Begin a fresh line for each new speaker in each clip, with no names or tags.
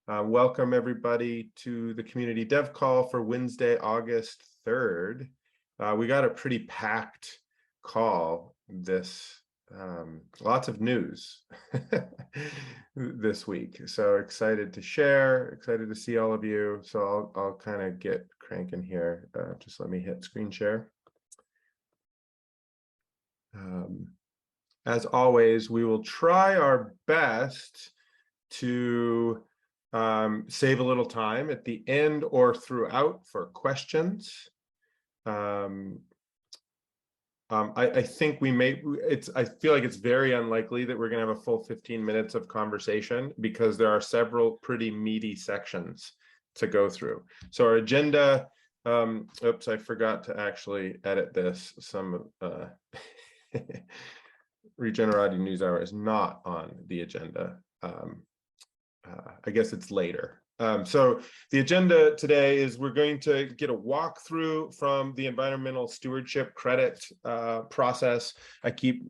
Welcome everybody to the community dev call for Wednesday, August 3rd. We got a pretty packed call this, lots of news this week. So excited to share, excited to see all of you. So I'll kind of get cranking here. Just let me hit screen share. As always, we will try our best to save a little time at the end or throughout for questions. I think we may, I feel like it's very unlikely that we're going to have a full 15 minutes of conversation because there are several pretty meaty sections to go through. So our agenda, oops, I forgot to actually edit this. Some Regenerati NewsHour is not on the agenda. I guess it's later. So the agenda today is we're going to get a walkthrough from the environmental stewardship credit process. I keep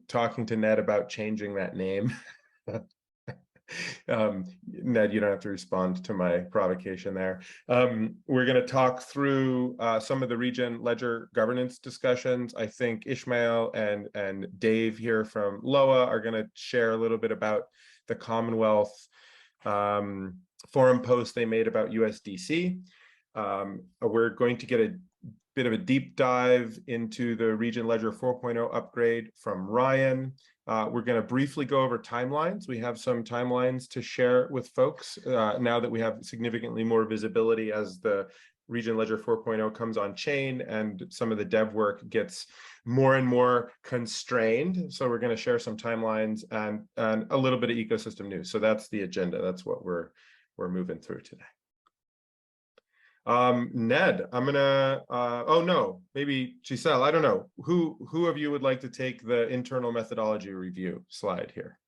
talking to Ned about changing that name. Ned, you don't have to respond to my provocation there. We're going to talk through some of the Regen Ledger governance discussions. I think Ishmael and Dave here from LOA are going to share a little bit about the Commonwealth forum post they made about USDC. We're going to get a bit of a deep dive into the Regen Ledger 4.0 upgrade from Ryan. We're going to briefly go over timelines. We have some timelines to share with folks now that we have significantly more visibility as the Regen Ledger 4.0 comes on chain and some of the dev work gets more and more constrained. So we're going to share some timelines and a little bit of ecosystem news. So that's the agenda. That's what we're moving through today. Ned, I'm gonna, oh no, maybe Giselle, I don't know. Who of you would like to take the internal methodology review slide here?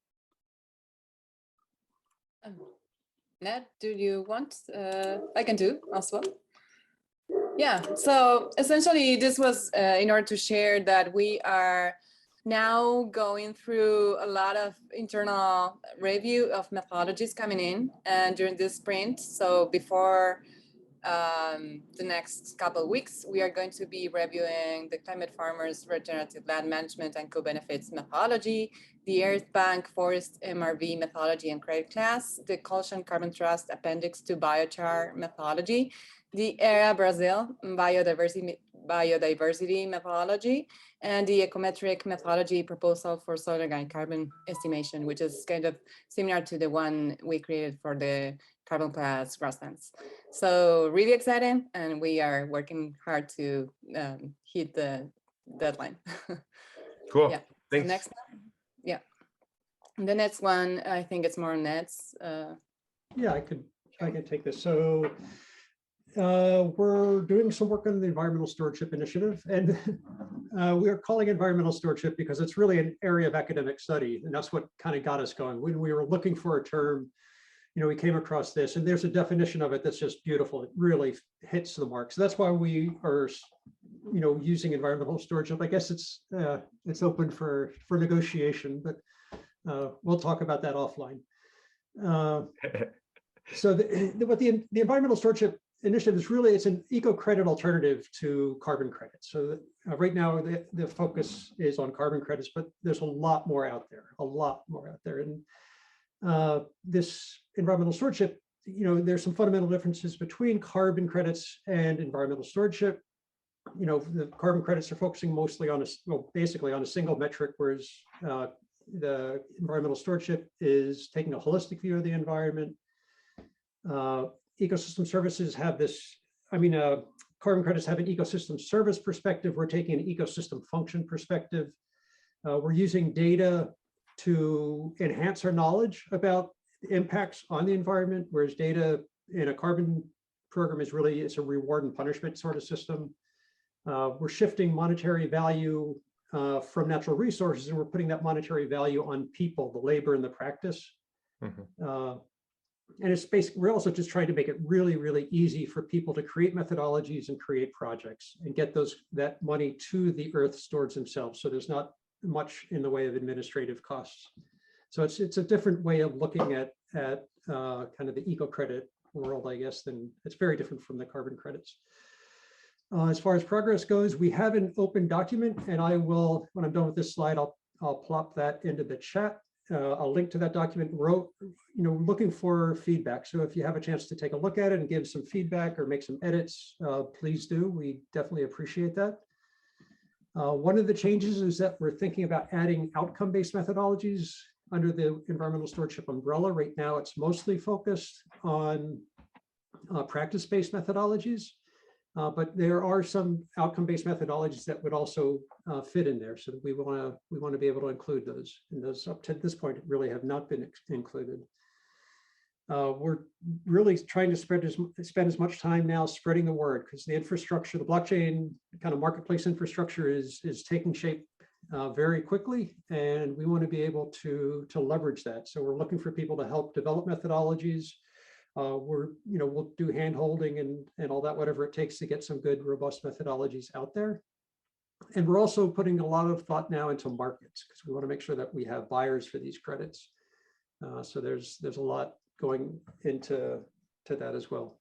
Ned, do you want? I can do as well. Yeah, so essentially this was in order to share that we are now going through a lot of internal review of methodologies coming in and during this sprint. So before the next couple of weeks, we are going to be reviewing the Climate Farmers Regenerative Land Management and Co-Benefits methodology, the Earth Bank Forest MRV methodology and credit class, the Colshan Carbon Trust Appendix to Biochar methodology, the ERA Brazil biodiversity methodology, and the ecometric methodology proposal for soil organic carbon estimation, which is kind of similar to the one we created for the carbon plus grasslands. So really exciting, and we are working hard to hit the deadline.
Cool.
Yeah.
Thanks.
So next one. Yeah. The next one, I think it's more Ned's.
Yeah, I can take this. So we're doing some work on the environmental stewardship initiative, and we are calling it environmental stewardship because it's really an area of academic study, and that's what kind of got us going. When we were looking for a term, you know, we came across this, and there's a definition of it that's just beautiful. It really hits the mark. So that's why we are, you know, using environmental stewardship. I guess it's open for negotiation, but we'll talk about that offline. So what the environmental stewardship initiative is really, it's an eco-credit alternative to carbon credits. So right now the focus is on carbon credits, but there's a lot more out there, And this environmental stewardship, you know, there's some fundamental differences between carbon credits and environmental stewardship. You know, the carbon credits are focusing mostly on basically on a single metric, whereas the environmental stewardship is taking a holistic view of the environment. Ecosystem services have this, carbon credits have an ecosystem service perspective. We're taking an ecosystem function perspective. We're using data to enhance our knowledge about the impacts on the environment, whereas data in a carbon program is really, it's a reward and punishment sort of system. We're shifting monetary value from natural resources, and we're putting that monetary value on people, the labor and the practice. Mm-hmm. And it's basically, we're also just trying to make it really, really easy for people to create methodologies and create projects and get that money to the earth stewards themselves. So there's not much in the way of administrative costs. So it's a different way of looking at at kind of the eco credit world, I guess, then it's very different from the carbon credits. As far as progress goes, we have an open document, and I will, when I'm done with this slide, I'll plop that into the chat. I'll link to that document. Looking for feedback. So if you have a chance to take a look at it and give some feedback or make some edits, please do. We definitely appreciate that. One of the changes is that we're thinking about adding outcome-based methodologies under the environmental stewardship umbrella. Right now, it's mostly focused on practice-based methodologies, but there are some outcome-based methodologies that would also fit in there. So we want to be able to include those. And those up to this point really have not been included. We're really trying to spend as much time now spreading the word, because the infrastructure, the blockchain kind of marketplace infrastructure is taking shape very quickly, and we want to be able to leverage that. So we're looking for people to help develop methodologies. We'll do hand holding and all that, whatever it takes to get some good, robust methodologies out there. And we're also putting a lot of thought now into markets, because we want to make sure that we have buyers for these credits. So there's a lot going into that as well.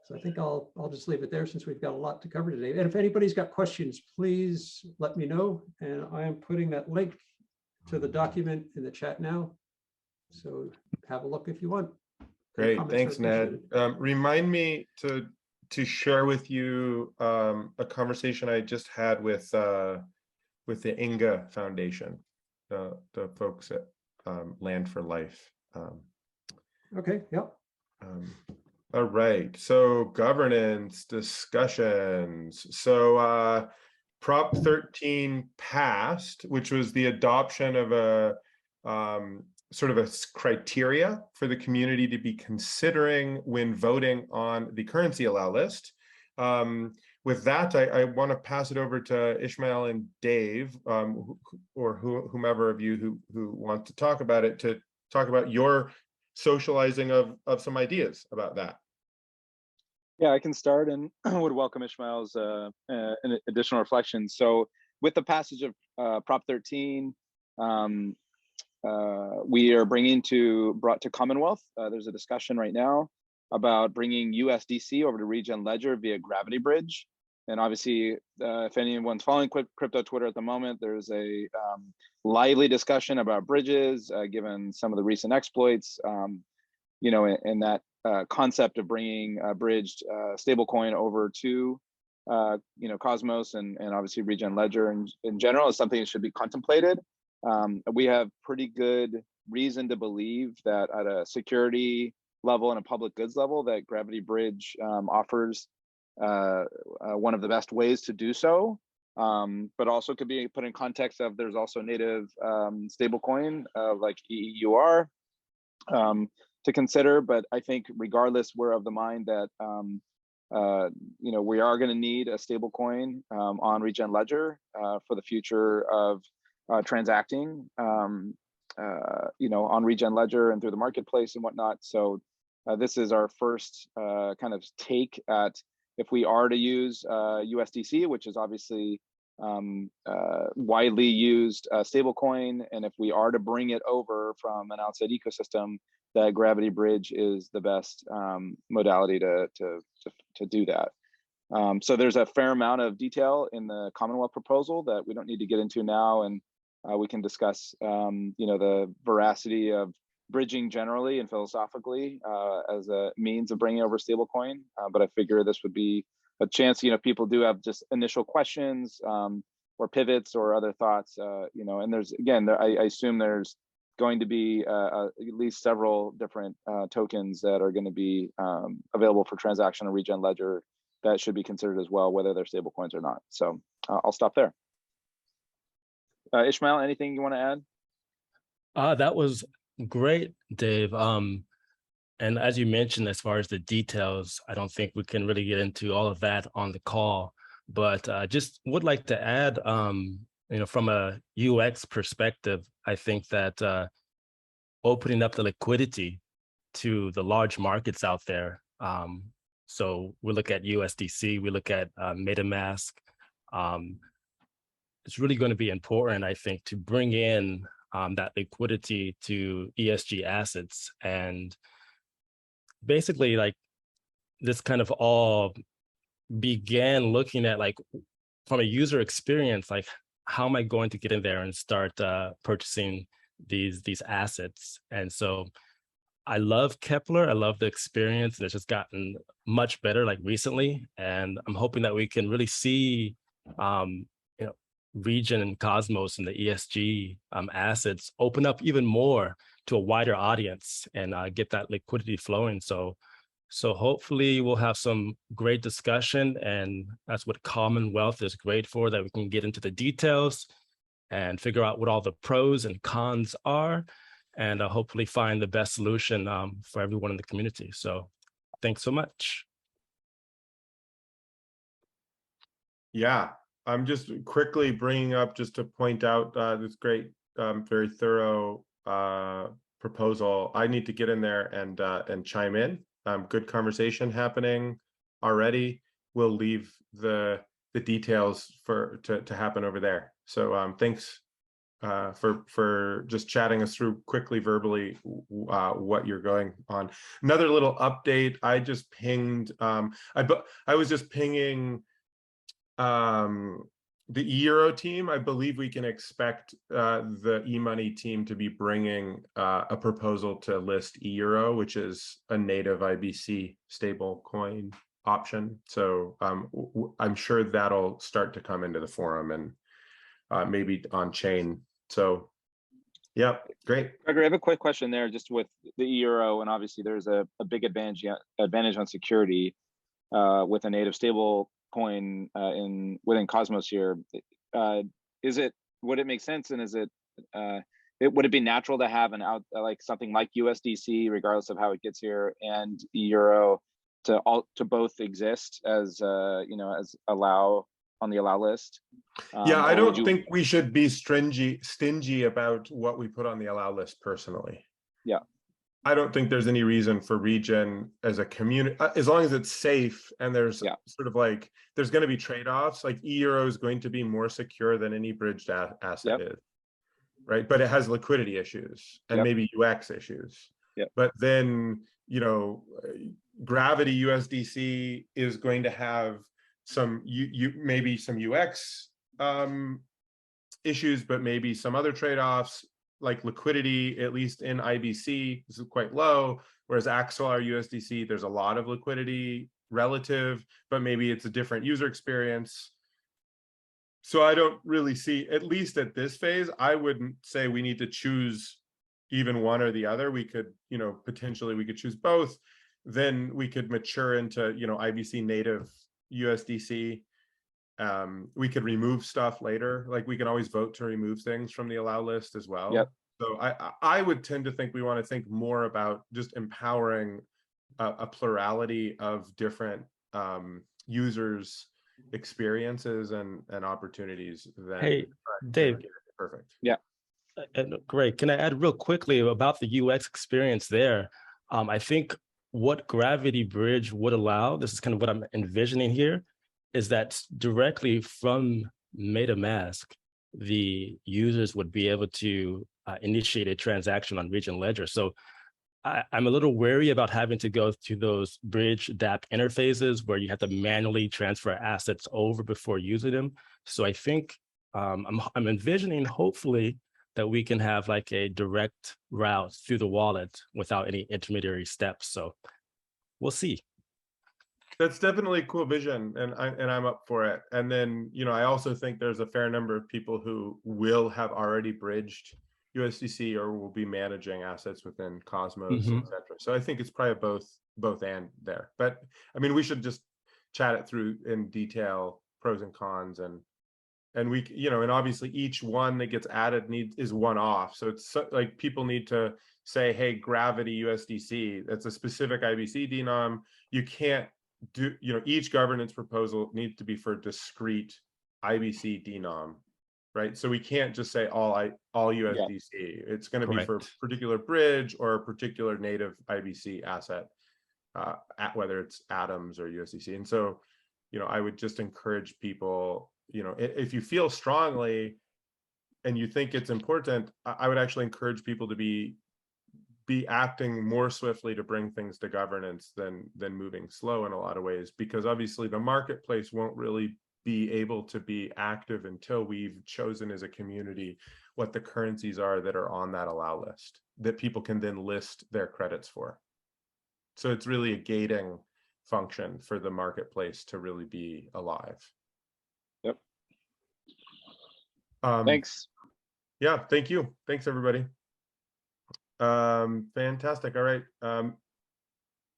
So I think I'll just leave it there, since we've got a lot to cover today. And if anybody's got questions, please let me know. And I am putting that link to the document in the chat now. So have a look if you want.
Great, thanks, Ned. Remind me to share with you a conversation I just had with the INGA Foundation, the folks at Land for Life.
Okay, yep.
All right, so governance discussions. So Prop 13 passed, which was the adoption of a sort of a criteria for the community to be considering when voting on the currency allow list. With that, I want to pass it over to Ishmael and Dave, or whomever of you who wants to talk about it, to talk about your socializing of some ideas about that.
Yeah, I can start, and would welcome Ishmael's additional reflections. So with the passage of Prop 13, we are brought to Commonwealth. There's a discussion right now about bringing USDC over to Regen Ledger via Gravity Bridge. And obviously, if anyone's following crypto Twitter at the moment, there's a lively discussion about bridges, given some of the recent exploits, and that concept of bringing a bridged stablecoin over to, Cosmos and obviously Regen Ledger in general is something that should be contemplated. We have pretty good reason to believe that at a security level and a public goods level, that Gravity Bridge offers one of the best ways to do so, but also could be put in context of there's also native stablecoin like EEUR to consider. But I think regardless, we're of the mind that we are going to need a stablecoin on Regen Ledger for the future of transacting, on Regen Ledger and through the marketplace and whatnot. So this is our first kind of take at, if we are to use USDC, which is obviously widely used stablecoin, and if we are to bring it over from an outside ecosystem, that Gravity Bridge is the best modality to do that. So there's a fair amount of detail in the Commonwealth proposal that we don't need to get into now, and we can discuss, the veracity of bridging generally and philosophically as a means of bringing over stablecoin. But I figure this would be a chance, people do have just initial questions or pivots or other thoughts, and there's, again, I assume there's going to be at least several different tokens that are going to be available for transaction on Regen Ledger that should be considered as well, whether they're stablecoins or not. So I'll stop there. Ishmael, anything you want to add?
That was great, Dave. And as you mentioned, as far as the details, I don't think we can really get into all of that on the call, but just would like to add, from a UX perspective, I think that opening up the liquidity to the large markets out there. So we look at USDC, we look at MetaMask. It's really going to be important, I think, to bring in that liquidity to ESG assets. And basically, like, this kind of all began looking at, like, from a user experience, like, how am I going to get in there and start purchasing these assets? And so I love Kepler. I love the experience, and it's just gotten much better, like, recently. And I'm hoping that we can really see, you know, Regen and Cosmos and the ESG assets open up even more to a wider audience and get that liquidity flowing. So hopefully we'll have some great discussion, and that's what Commonwealth is great for, that we can get into the details and figure out what all the pros and cons are, and hopefully find the best solution for everyone in the community. So thanks so much.
Yeah, I'm just quickly bringing up just to point out this great, very thorough proposal. I need to get in there and chime in. Good conversation happening already. We'll leave the details to happen over there. So thanks for just chatting us through quickly verbally what you're going on. Another little update. I just pinged. I was just pinging the Euro team. I believe we can expect the eMoney team to be bringing a proposal to list euro, which is a native IBC stable coin option. So I'm sure that'll start to come into the forum and maybe on chain. So yeah, great.
Gregory, I have a quick question there, just with the euro, and obviously there's a big advantage on security with a native stable coin within Cosmos here. Would it make sense, and would it be natural to have like something like USDC, regardless of how it gets here, and euro to both exist as as on the allow list?
Yeah, I don't think we should be stingy about what we put on the allow list personally.
Yeah.
I don't think there's any reason for Regen as a community, as long as it's safe and there's sort of like, there's going to be trade-offs. Like euro is going to be more secure than any bridged asset is, right? But it has liquidity issues and maybe UX issues. But then, Gravity USDC is going to have some maybe some UX issues, but maybe some other trade-offs, like liquidity, at least in IBC, is quite low, whereas Axelar USDC, there's a lot of liquidity relative, but maybe it's a different user experience. So I don't really see, at least at this phase, I wouldn't say we need to choose even one or the other. We could, potentially we could choose both. Then we could mature into, IBC native USDC. We could remove stuff later. Like we can always vote to remove things from the allow list as well. So I would tend to think we want to think more about just empowering a plurality of different users' experiences and opportunities.
Hey, Dave.
Perfect.
Yeah. And great. Can I add real quickly about the UX experience there? I think what Gravity Bridge would allow, this is kind of what I'm envisioning here, is that directly from MetaMask, the users would be able to initiate a transaction on Regen Ledger. So I'm a little wary about having to go to those bridge DApp interfaces where you have to manually transfer assets over before using them. So I think I'm envisioning, hopefully, that we can have like a direct route through the wallet without any intermediary steps. So we'll see.
That's definitely a cool vision, and I'm up for it. And then, I also think there's a fair number of people who will have already bridged USDC or will be managing assets within Cosmos, etc. So I think it's probably both and there. But I mean, we should just chat it through in detail, pros and cons, and we, and obviously each one that gets added is one off. So it's like people need to say, hey, Gravity USDC, that's a specific IBC denom. You can't do, each governance proposal needs to be for discrete IBC denom, right? So we can't just say all USDC. It's going to be for a particular bridge or a particular native IBC asset, whether it's Atoms or USDC. And so, I would just encourage people, if you feel strongly, and you think it's important, I would actually encourage people to be acting more swiftly to bring things to governance than moving slow in a lot of ways, because obviously the marketplace won't really be able to be active until we've chosen as a community what the currencies are that are on that allow list that people can then list their credits for. So it's really a gating function for the marketplace to really be alive.
Yep.
Um,
Thanks.
Yeah, thank you. Thanks, everybody. Fantastic. All right.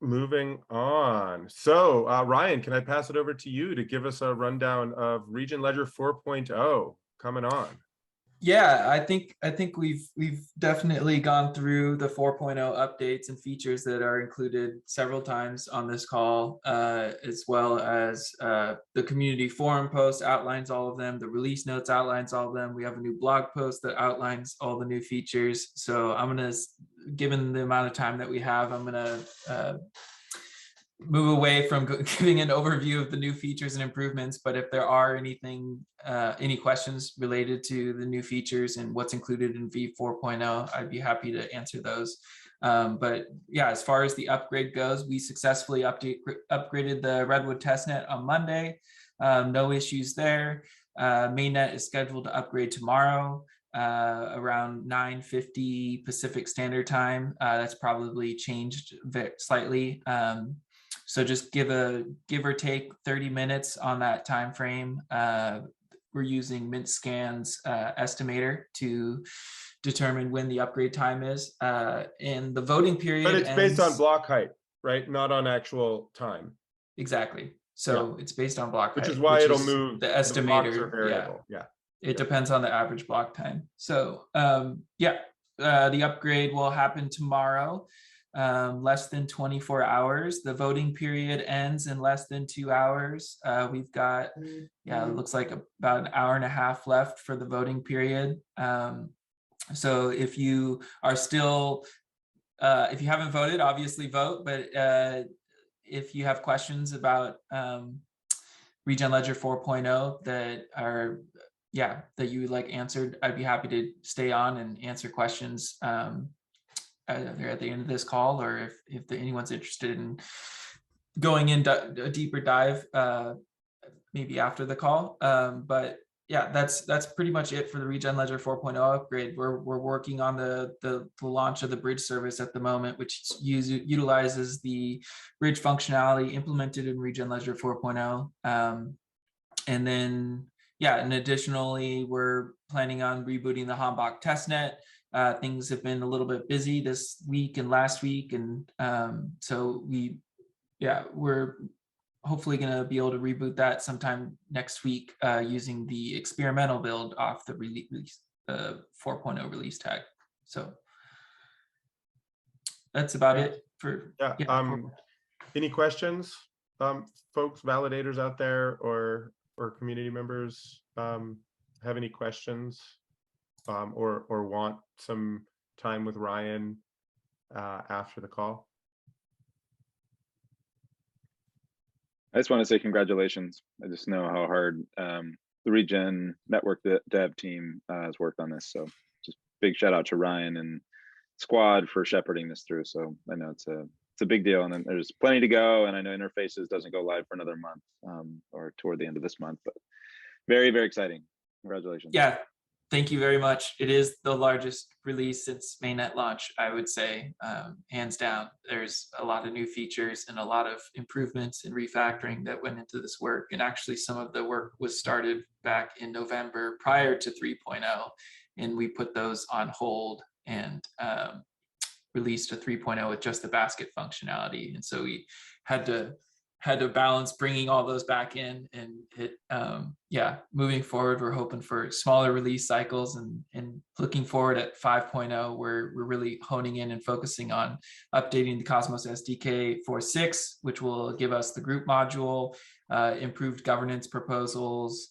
Moving on. So, Ryan, can I pass it over to you to give us a rundown of Regen Ledger 4.0 coming on?
Yeah, I think we've definitely gone through the 4.0 updates and features that are included several times on this call, as well as the community forum post outlines all of them. The release notes outlines all of them. We have a new blog post that outlines all the new features. So I'm gonna, given the amount of time that we have, I'm gonna move away from giving an overview of the new features and improvements, but if there are any questions related to the new features and what's included in V 4.0, I'd be happy to answer those. But yeah, as far as the upgrade goes, we successfully upgraded the Redwood testnet on Monday. No issues there. Mainnet is scheduled to upgrade tomorrow around 9:50 Pacific Standard Time. That's probably changed slightly. So just give or take 30 minutes on that time frame. We're using MintScan's estimator to determine when the upgrade time is. And the voting period
But it's based on
ends...
block height, right? Not on actual time.
Exactly. So it's based on block height.
Which is why it'll move.
The estimator.
The variable. Yeah.
It depends on the average block time. So the upgrade will happen tomorrow. Less than 24 hours. The voting period ends in less than 2 hours. We've got, it looks like about an hour and a half left for the voting period. So if you are still, if you haven't voted, obviously vote, but if you have questions about Regen Ledger 4.0 that are, that you would like answered, I'd be happy to stay on and answer questions either at the end of this call, or if anyone's interested in going into a deeper dive, maybe after the call. But yeah, that's pretty much it for the Regen Ledger 4.0 upgrade. We're working on the launch of the bridge service at the moment, which utilizes the bridge functionality implemented in Regen Ledger 4.0. And then, and additionally, we're planning on rebooting the Hambach testnet. Things have been a little bit busy this week and last week, and so we're hopefully going to be able to reboot that sometime next week using the experimental build off the release 4.0 release tag. So that's about it for
any questions, folks, validators out there, or community members have any questions? Or want some time with Ryan after the call?
I just want to say congratulations. I just know how hard the Regen Network dev team has worked on this. So just big shout out to Ryan and squad for shepherding this through. So I know it's a big deal, and then there's plenty to go. And I know Interfaces doesn't go live for another month or toward the end of this month, but very, very exciting. Congratulations.
Yeah. Thank you very much. It is the largest release since mainnet launch, I would say, hands down. There's a lot of new features and a lot of improvements and refactoring that went into this work. And actually, some of the work was started back in November prior to 3.0, and we put those on hold and released a 3.0 with just the basket functionality. And so we had to balance bringing all those back in, and moving forward, we're hoping for smaller release cycles, and looking forward at 5.0, where we're really honing in and focusing on updating the Cosmos SDK 4.6, which will give us the group module, improved governance proposals,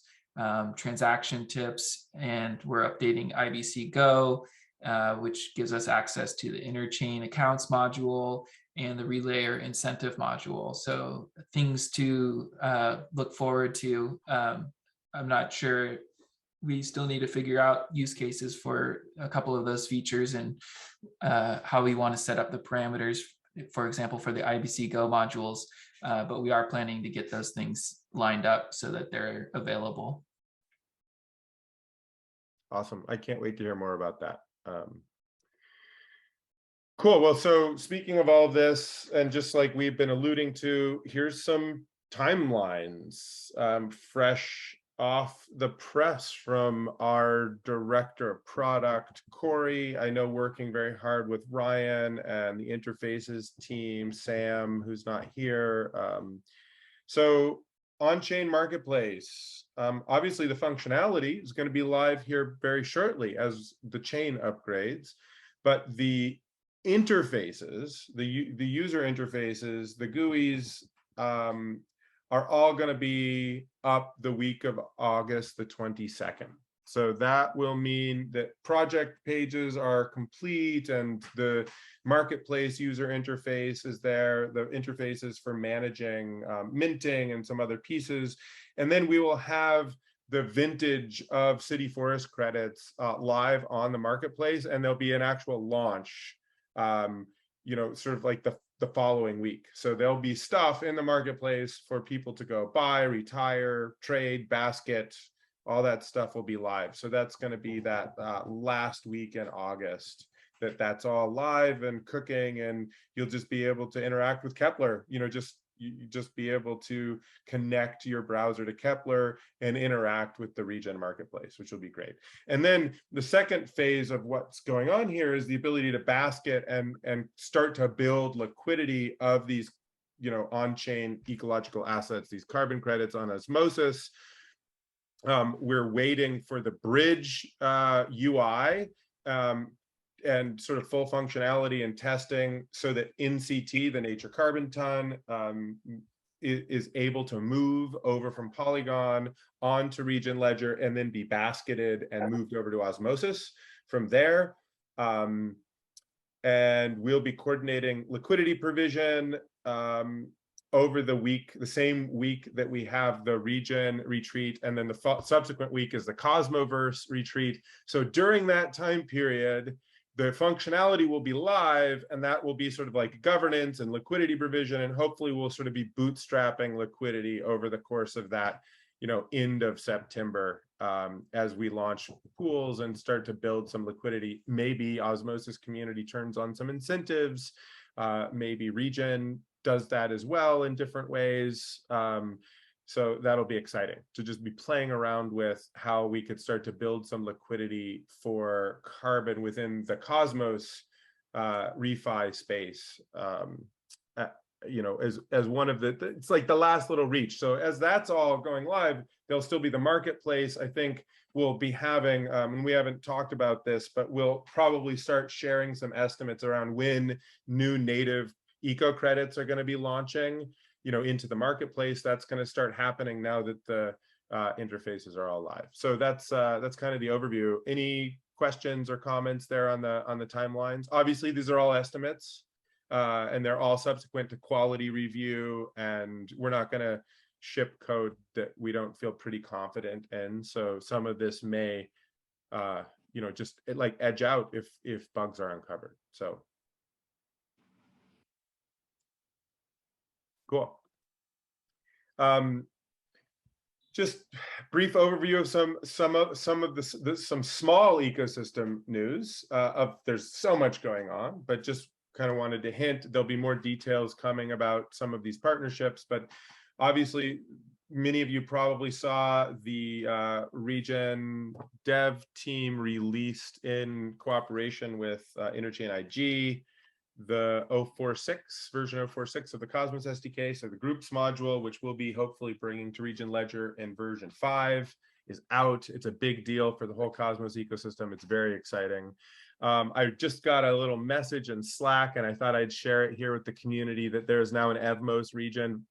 transaction tips, and we're updating IBC Go, which gives us access to the interchain accounts module and the relayer incentive module. So things to look forward to. I'm not sure we still need to figure out use cases for a couple of those features and how we want to set up the parameters, for example, for the IBC Go modules. But we are planning to get those things lined up so that they're available.
Awesome. I can't wait to hear more about that. Cool. Well, so speaking of all this, and just like we've been alluding to, here's some timelines fresh off the press from our director of product, Corey. I know working very hard with Ryan and the interfaces team, Sam, who's not here. So on-chain marketplace, obviously the functionality is going to be live here very shortly as the chain upgrades, but the interfaces, the user interfaces, the GUIs are all going to be up the week of August the 22nd. So that will mean that project pages are complete and the marketplace user interface is there, the interfaces for managing minting and some other pieces. And then we will have the vintage of City Forest credits live on the marketplace, and there'll be an actual launch, sort of like the following week. So there'll be stuff in the marketplace for people to go buy, retire, trade, basket, all that stuff will be live. So that's going to be that last week in August that's all live and cooking, and you'll just be able to interact with Kepler, you just be able to connect your browser to Kepler and interact with the Regen marketplace, which will be great. And then the second phase of what's going on here is the ability to basket and start to build liquidity of these, on-chain ecological assets, these carbon credits on osmosis. We're waiting for the bridge UI and sort of full functionality and testing so that NCT, the Nature Carbon Ton, is able to move over from Polygon onto Regen Ledger and then be basketed and moved over to Osmosis from there. And we'll be coordinating liquidity provision over the same week that we have the Regen retreat, and then the subsequent week is the Cosmoverse retreat. So during that time period, the functionality will be live, and that will be sort of like governance and liquidity provision, and hopefully we'll sort of be bootstrapping liquidity over the course of that, end of September, as we launch pools and start to build some liquidity. Maybe Osmosis community turns on some incentives, maybe Regen does that as well in different ways. So that'll be exciting to just be playing around with how we could start to build some liquidity for carbon within the Cosmos refi space. As one of it's like the last little reach. So as that's all going live, there'll still be the marketplace. I think we'll be having, and we haven't talked about this, but we'll probably start sharing some estimates around when new native eco credits are going to be launching, into the marketplace. That's going to start happening now that the interfaces are all live. So that's kind of the overview. Any questions or comments there on the timelines? Obviously, these are all estimates, and they're all subsequent to quality review, and we're not going to ship code that we don't feel pretty confident in. So some of this may, just like edge out if bugs are uncovered. So. Cool. Just brief overview of some small ecosystem news. There's so much going on, but just kind of wanted to hint there'll be more details coming about some of these partnerships. But obviously, many of you probably saw the Regen dev team released in cooperation with Interchain IG. The version 0.46 of the Cosmos SDK, so the groups module, which we'll be hopefully bringing to Regen Ledger in version 5, is out. It's a big deal for the whole Cosmos ecosystem. It's very exciting. I just got a little message in Slack, and I thought I'd share it here with the community that there is now an Evmos Regen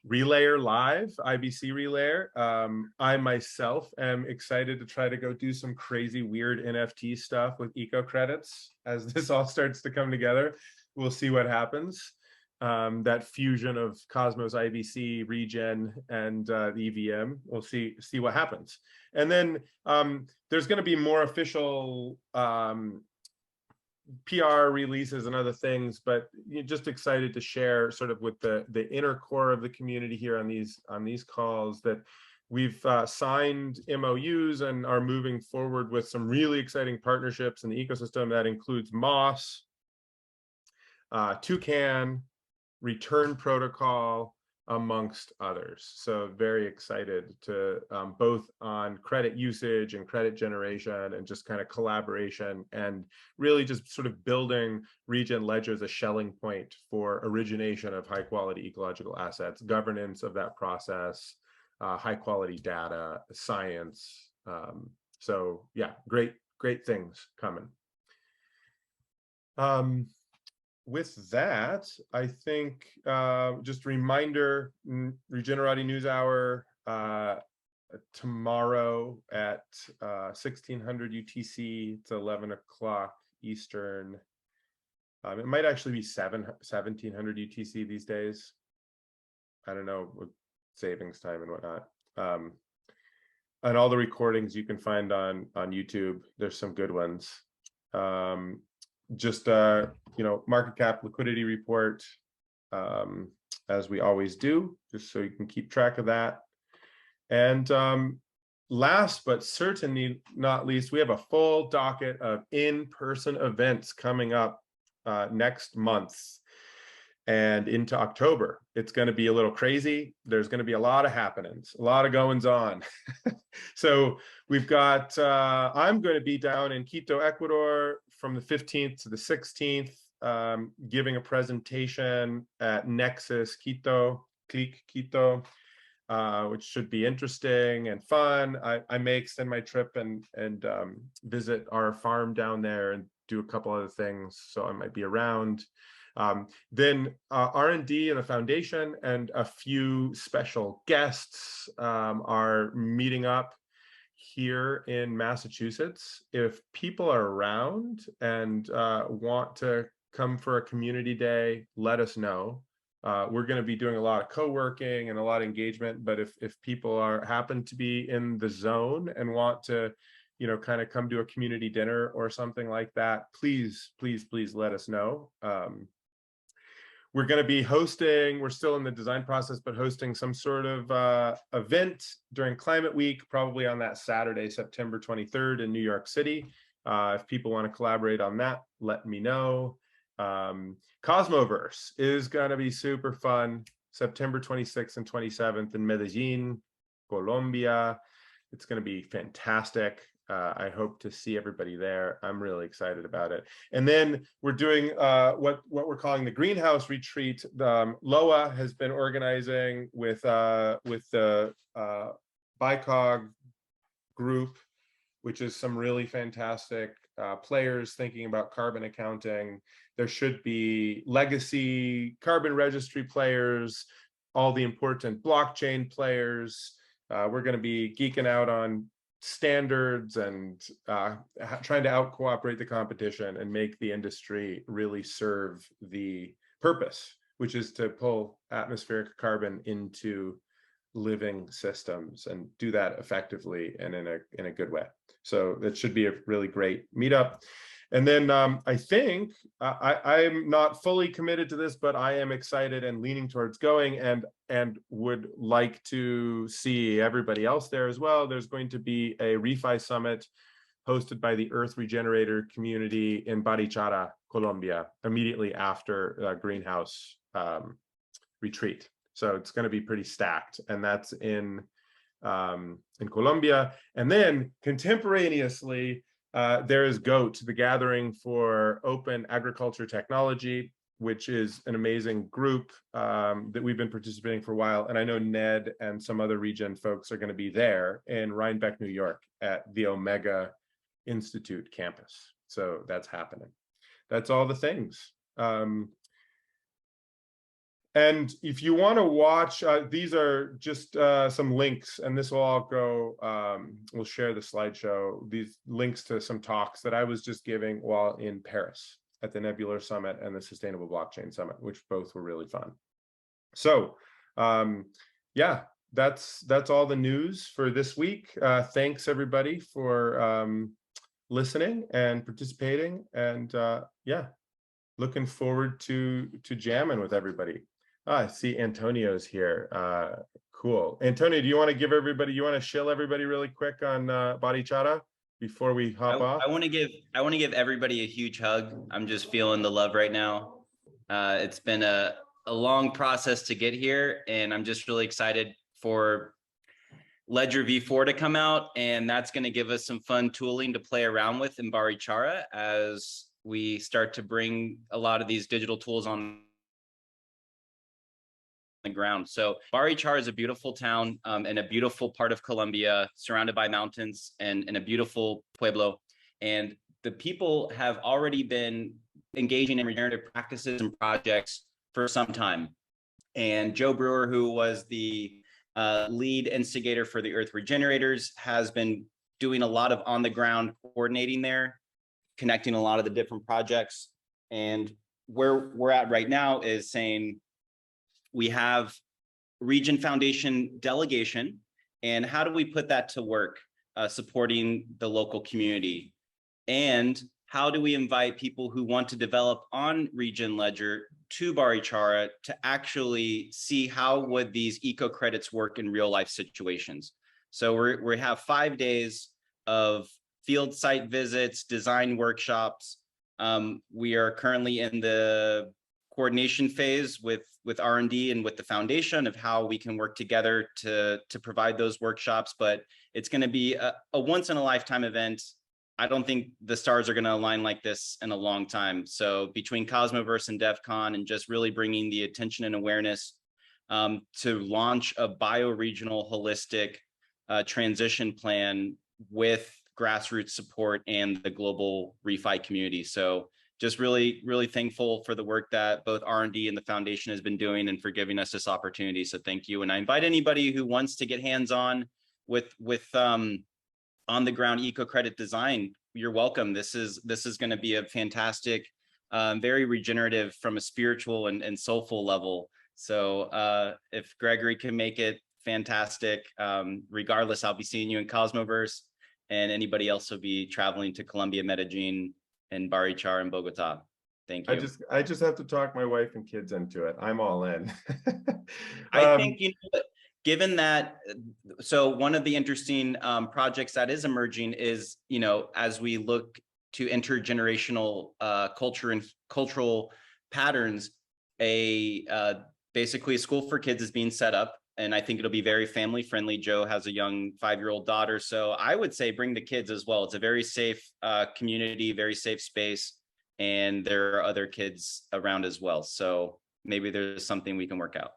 relayer live, IBC relayer. I myself am excited to try to go do some crazy weird NFT stuff with eco credits as this all starts to come together. We'll see what happens. that fusion of Cosmos, IBC, Regen, and the EVM. We'll see what happens. And then there's going to be more official PR releases and other things, but just excited to share sort of with the inner core of the community here on these calls that we've signed MOUs and are moving forward with some really exciting partnerships in the ecosystem. That includes Moss, Toucan, Return Protocol, amongst others. So very excited to both on credit usage and credit generation and just kind of collaboration and really just sort of building Regen Ledger as a Schelling point for origination of high quality ecological assets, governance of that process, high quality data, science. So yeah, great things coming. With that, I think just a reminder, Regenerati NewsHour tomorrow at 1600 UTC. It's 11 o'clock Eastern. It might actually be 1700 UTC these days. I don't know, with savings time and whatnot. And all the recordings you can find on YouTube. There's some good ones. Just market cap liquidity report, as we always do, just so you can keep track of that. And last but certainly not least, we have a full docket of in-person events coming up next month and into October. It's going to be a little crazy. There's going to be a lot of happenings, a lot of goings on. So we've got, I'm going to be down in Quito, Ecuador from the 15th to the 16th, giving a presentation at Nexus Quito, Click Quito, which should be interesting and fun. I may extend my trip and visit our farm down there and do a couple other things, so I might be around. Then R&D and the foundation and a few special guests are meeting up here in Massachusetts. If people are around and want to come for a community day, let us know. We're going to be doing a lot of co-working and a lot of engagement, but if people happen to be in the zone and want to kind of come to a community dinner or something like that, please let us know. We're going to be hosting, we're still in the design process, but hosting some sort of event during Climate Week, probably on that Saturday, September 23rd in New York City. If people want to collaborate on that, let me know. Cosmoverse is going to be super fun, September 26th and 27th in Medellin, Colombia. It's going to be fantastic. I hope to see everybody there. I'm really excited about it. And then we're doing what we're calling the Greenhouse Retreat. LOA has been organizing with the BICOG group, which is some really fantastic players thinking about carbon accounting. There should be legacy carbon registry players, all the important blockchain players. We're going to be geeking out on standards and trying to out-cooperate the competition and make the industry really serve the purpose, which is to pull atmospheric carbon into living systems and do that effectively and in a good way. So that should be a really great meetup. And then I think I'm not fully committed to this, but I am excited and leaning towards going and would like to see everybody else there as well. There's going to be a refi summit hosted by the Earth Regenerator community in Barichara, Colombia, immediately after Greenhouse retreat. So it's going to be pretty stacked, and that's in Colombia. And then contemporaneously, there is GOAT, the Gathering for Open Agriculture Technology, which is an amazing group that we've been participating for a while. And I know Ned and some other Regen folks are going to be there in Rhinebeck, New York at the Omega Institute campus. So that's happening. That's all the things. And if you want to watch, these are just some links, and this will all go, we'll share the slideshow, these links to some talks that I was just giving while in Paris. at the Nebular Summit and the Sustainable Blockchain Summit, which both were really fun. So yeah, that's all the news for this week. Thanks everybody for listening and participating, and yeah, looking forward to jamming with everybody. I see Antonio's here. Cool. Antonio, do you want to give everybody, you want to shill everybody really quick on Barichara before we hop off?
I want to give everybody a huge hug. I'm just feeling the love right now. It's been a long process to get here, and I'm just really excited for Ledger V4 to come out, and that's going to give us some fun tooling to play around with in Barichara as we start to bring a lot of these digital tools on the ground. So Barichara is a beautiful town and a beautiful part of Colombia, surrounded by mountains and a beautiful pueblo. And the people have already been engaging in regenerative practices and projects for some time. And Joe Brewer, who was the lead instigator for the Earth Regenerators, has been doing a lot of on the ground coordinating there, connecting a lot of the different projects. And where we're at right now is saying we have Regen Foundation delegation, and how do we put that to work, supporting the local community? And how do we invite people who want to develop on Regen Ledger to Barichara to actually see how would these eco credits work in real life situations? So we have 5 days of field site visits, design workshops. We are currently in the coordination phase with R&D and with the foundation of how we can work together to provide those workshops, but it's going to be a once in a lifetime event. I don't think the stars are going to align like this in a long time. So between Cosmoverse and DEF CON and just really bringing the attention and awareness to launch a bioregional holistic transition plan with grassroots support and the global refi community. So just really, really thankful for the work that both R&D and the foundation has been doing and for giving us this opportunity. So thank you. And I invite anybody who wants to get hands-on with on the ground eco credit design, you're welcome. This is going to be a fantastic, very regenerative from a spiritual and soulful level. So if Gregory can make it, fantastic. Regardless, I'll be seeing you in Cosmoverse, and anybody else will be traveling to Colombia, Medellin, and Barichara and Bogota. Thank you.
I just have to talk my wife and kids into it. I'm all in.
I think, you know, given that, so one of the interesting projects that is emerging is, you know, as we look to intergenerational culture and cultural patterns, basically a school for kids is being set up, and I think it'll be very family friendly. Joe has a young 5-year-old daughter, so I would say bring the kids as well. It's a very safe community, very safe space, and there are other kids around as well. So maybe there's something we can work out.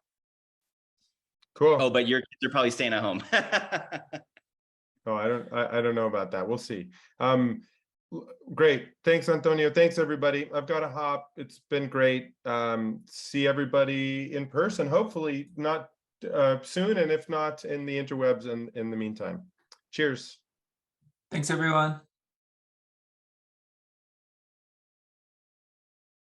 Cool.
Oh, but your kids are probably staying at home.
Oh, I don't know about that. We'll see. Great. Thanks, Antonio. Thanks, everybody. I've got to hop. It's been great. See everybody in person, hopefully not soon, and if not, in the interwebs in the meantime. Cheers.
Thanks, everyone.